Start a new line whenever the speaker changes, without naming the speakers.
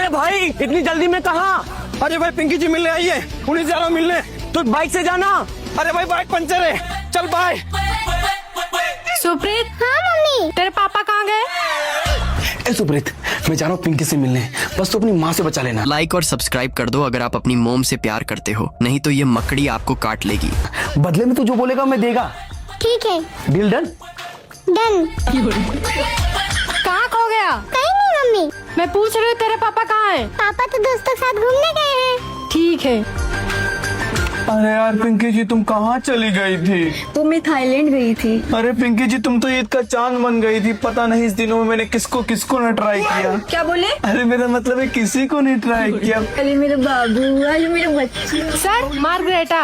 अरे भाई इतनी जल्दी में कहाँ?
अरे भाई पिंकी जी मिलने आई है, उन्हीं जा रहा हूँ मिलने।
तो बाइक से जाना।
अरे भाई बाइक पंचर है, चल बाय।
सुप्रीत।
हाँ मम्मी।
तेरे पापा कहाँ गए?
ए सुप्रीत, मैं जा रहा हूँ पिंकी से मिलने, बस तू अपनी माँ से बचा लेना।
लाइक और सब्सक्राइब कर दो अगर आप अपनी मोम से प्यार करते हो, नहीं तो ये मकड़ी आपको काट लेगी।
बदले में तू जो बोलेगा मैं देगा।
ठीक है,
डील डन।
डन।
कहाँ खो गया?
कहीं नहीं मम्मी।
मैं पूछ रही हूँ तेरे पापा कहाँ हैं?
पापा तो दोस्तों के साथ घूमने गए हैं।
ठीक है।
अरे यार पिंकी जी तुम कहाँ चली गई थी?
तो मैं थाईलैंड गई थी।
अरे पिंकी जी तुम तो ईद का चांद बन गई थी। पता नहीं इस दिनों में मैंने किसको किसको न ट्राई किया।
क्या बोले?
अरे मेरा मतलब है किसी को नहीं ट्राई किया।
अरे मेरे बाबू, अरे मेरे बच्चे।
Sir margarita.